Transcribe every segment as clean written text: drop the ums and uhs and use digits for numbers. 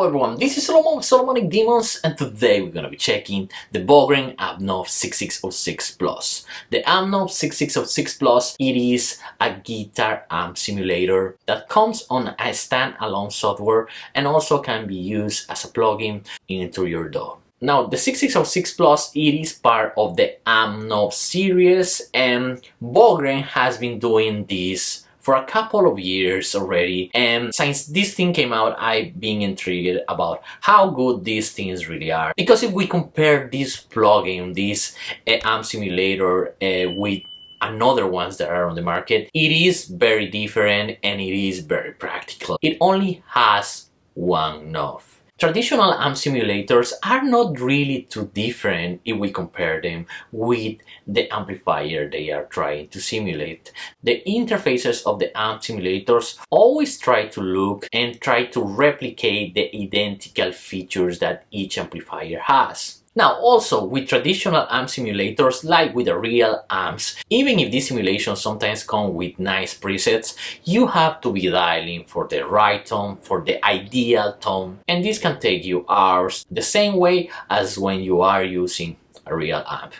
Hello everyone, this is Solomon of Solomonic Demons, and today we're gonna be checking the BOGREN AMPKNOB 66O6 Plus. The AMPKNOB 66O6 Plus, it is a guitar amp simulator that comes on a standalone software and also can be used as a plugin into your DAW. Now, the 66O6 Plus, it is part of the AMPKNOB series, and BOGREN has been doing this for a couple of years already, and since this thing came out, I've been intrigued about how good these things really are. Because if we compare this plugin, this amp simulator with another ones that are on the market, it is very different and it is very practical. It only has one knob. Traditional amp simulators are not really too different if we compare them with the amplifier they are trying to simulate. The interfaces of the amp simulators always try to look and try to replicate the identical features that each amplifier has. Now, also with traditional amp simulators, like with the real amps, even if these simulations sometimes come with nice presets, you have to be dialing for the right tone, for the ideal tone, and this can take you hours, the same way as when you are using a real amp.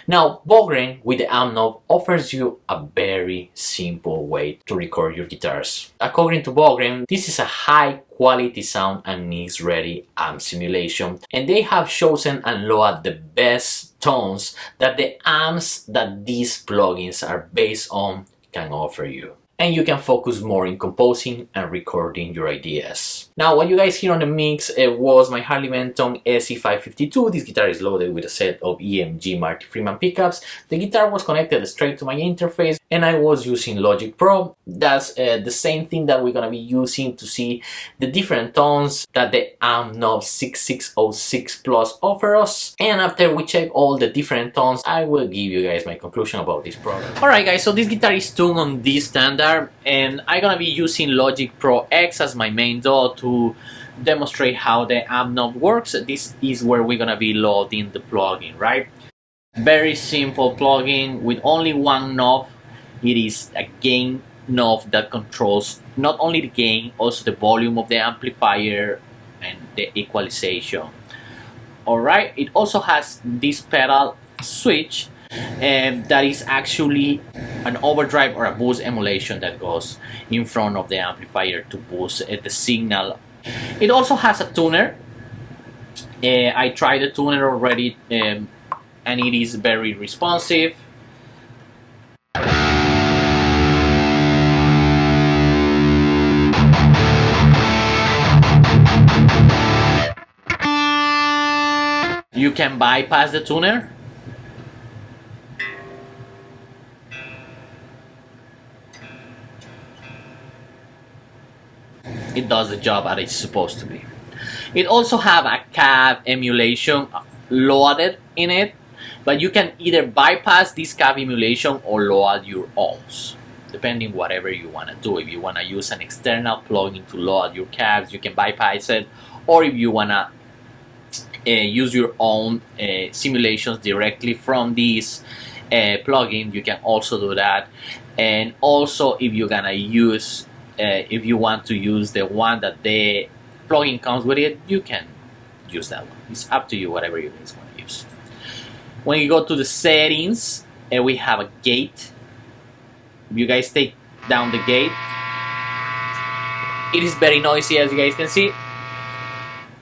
Now, BOGREN with the AMPKNOB offers you a very simple way to record your guitars. According to BOGREN, this is a high quality sound and mix ready amp simulation, and they have chosen and loaded the best tones that the amps that these plugins are based on can offer you. And you can focus more in composing and recording your ideas. Now, what you guys hear on the mix was my Harley Benton SE552. This guitar is loaded with a set of EMG Marty Friedman pickups. The guitar was connected straight to my interface, and I was using Logic Pro. That's the same thing that we're gonna be using to see the different tones that the AMPKNOB 66O6 Plus offers us. And after we check all the different tones, I will give you guys my conclusion about this product. Alright guys, so this guitar is tuned on this standard, and I'm gonna be using Logic Pro X as my main DAW to demonstrate how the AMPKNOB works. This is where we're gonna be loading the plugin, right? Very simple plugin with only one knob. It is a gain knob that controls not only the gain, also the volume of the amplifier and the equalization. Alright, it also has this pedal switch that is actually an overdrive or a boost emulation that goes in front of the amplifier to boost the signal. It also has a tuner. I tried the tuner already, and it is very responsive. You can bypass the tuner. It does the job that it's supposed to be. It also have a cab emulation loaded in it, but you can either bypass this cab emulation or load your own, depending whatever you want to do. If you want to use an external plugin to load your cabs, you can bypass it, or if you want to use your own simulations directly from this plugin, you can also do that. And also, if you're gonna use if you want to use the one that the plugin comes with it, you can use that one. It's up to you, whatever you guys want to use. When you go to the settings, we have a gate. If you guys take down the gate, it is very noisy, as you guys can see.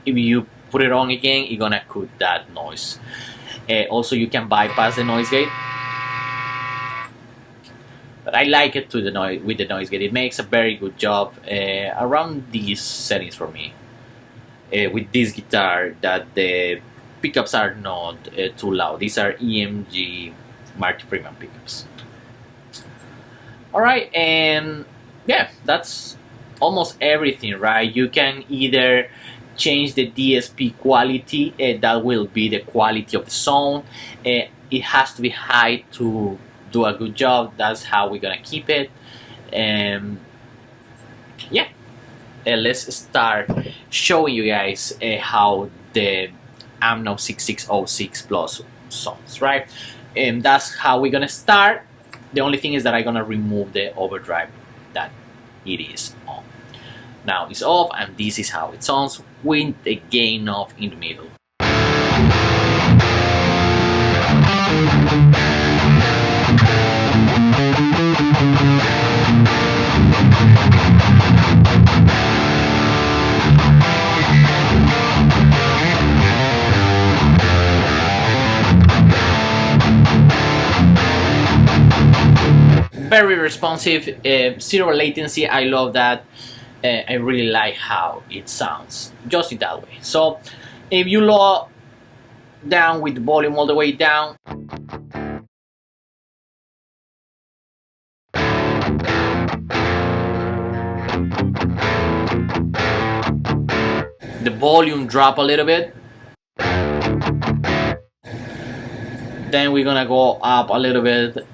If you put it on again, you're gonna cut that noise. Also, you can bypass the noise gate. But I like it with the noise gate. It makes a very good job around these settings for me. With this guitar, that the pickups are not too loud. These are EMG Marty Friedman pickups. Alright, and yeah, that's almost everything, right? You can either change the DSP quality, that will be the quality of the sound. It has to be high to do a good job. That's how we're gonna keep it. Yeah, let's start showing you guys how the AMPKNOB 66O6 Plus sounds, right? And that's how we're gonna start. The only thing is that I'm gonna remove the overdrive that it is on. Now it's off, and this is how it sounds with the gain off in the middle. Very responsive, zero latency. I love that. I really like how it sounds just in that way. So if you lower down with the volume all the way down, the volume drop a little bit, then we're gonna go up a little bit.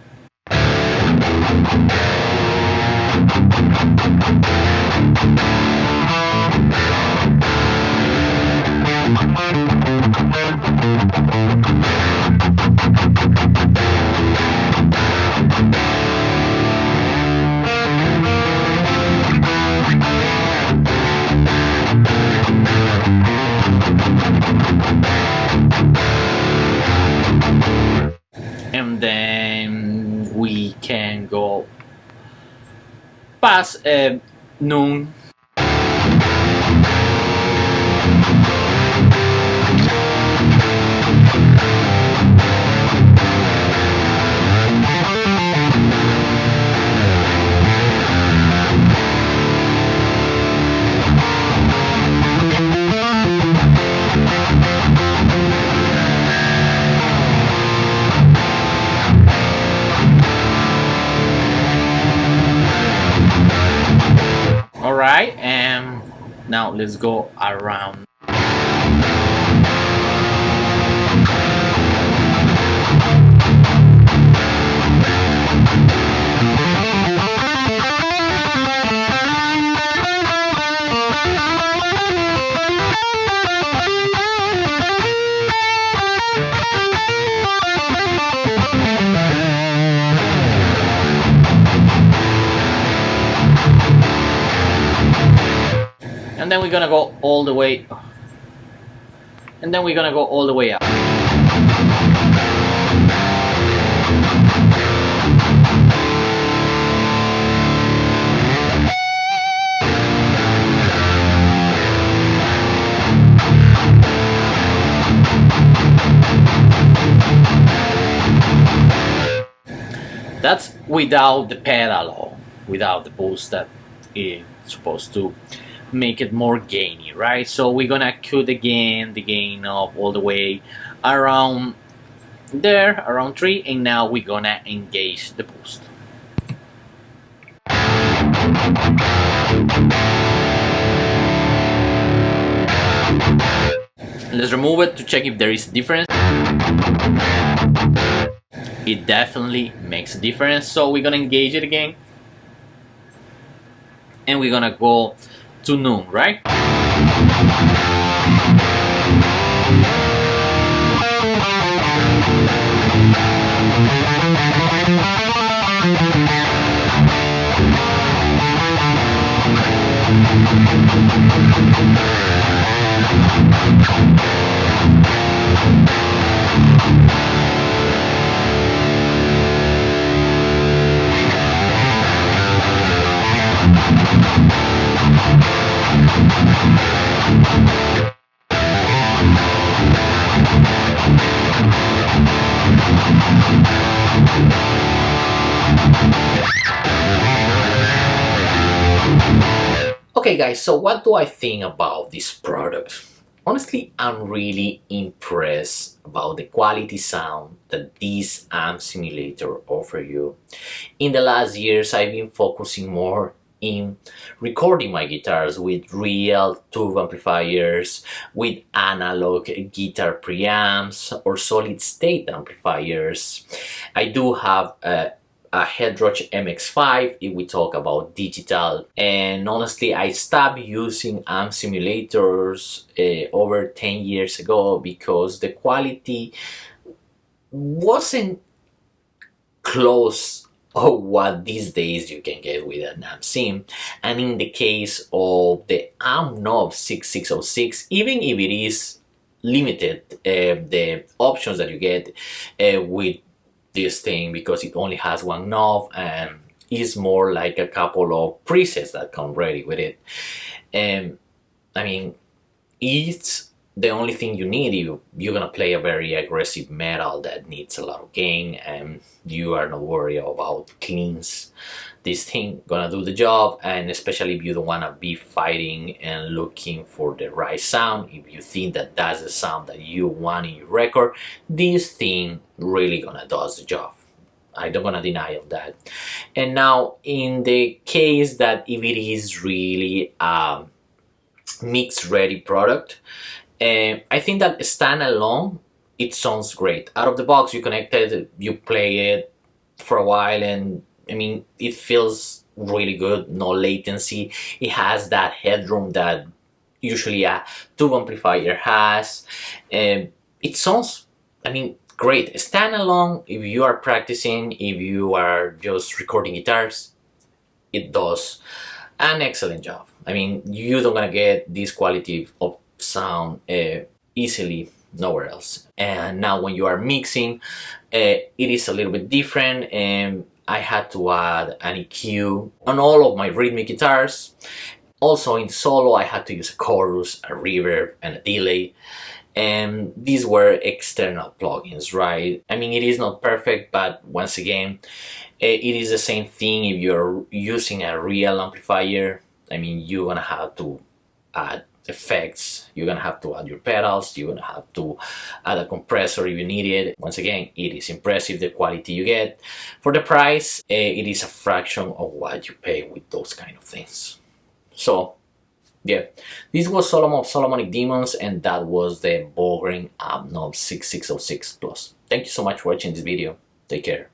And then we can go past noon. Alright, and now let's go around. And then we're gonna go all the way, and then we're gonna go all the way up. That's without the pedal or without the boost that is supposed to make it more gainy, right? So we're gonna cut the gain up all the way around there, around 3, and now we're gonna engage the boost. Let's remove it to check if there is a difference. It definitely makes a difference, so we're gonna engage it again, and we're gonna go to noon, right? Okay guys, so what do I think about this product? Honestly, I'm really impressed about the quality sound that this amp simulator offers you. In the last years, I've been focusing more in recording my guitars with real tube amplifiers, with analog guitar preamps or solid state amplifiers. I do have a Headroach MX5 if we talk about digital, and honestly I stopped using amp simulators over 10 years ago because the quality wasn't close of what these days you can get with an amp sim. And in the case of the AMPKNOB 6606, even if it is limited, the options that you get with this thing, because it only has one knob and is more like a couple of presets that come ready with it. I mean, it's the only thing you need if you're gonna play a very aggressive metal that needs a lot of gain and you are not worried about cleans. This thing gonna do the job, and especially if you don't wanna be fighting and looking for the right sound, if you think that that's the sound that you want in your record, this thing really gonna does the job. I don't gonna deny of that. And now in the case that if it is really mix ready product, I think that standalone it sounds great. Out of the box, you connect it, you play it for a while, and I mean it feels really good. No latency. It has that headroom that usually a tube amplifier has. It sounds, I mean, great. Standalone, if you are practicing, if you are just recording guitars, it does an excellent job. I mean, you don't gonna get this quality of sound easily nowhere else. And now when you are mixing, it is a little bit different, and I had to add an EQ on all of my rhythmic guitars. Also in solo, I had to use a chorus, a reverb, and a delay. And these were external plugins, right? I mean, it is not perfect, but once again, it is the same thing if you're using a real amplifier. I mean, you're gonna have to add effects, you're gonna have to add your pedals, you're gonna have to add a compressor if you need it. Once again, it is impressive the quality you get. For the price, it is a fraction of what you pay with those kind of things. So yeah, this was Solomonic Demons, and that was the BOGREN AMPKNOB 6606 Plus. Thank you so much for watching this video. Take care.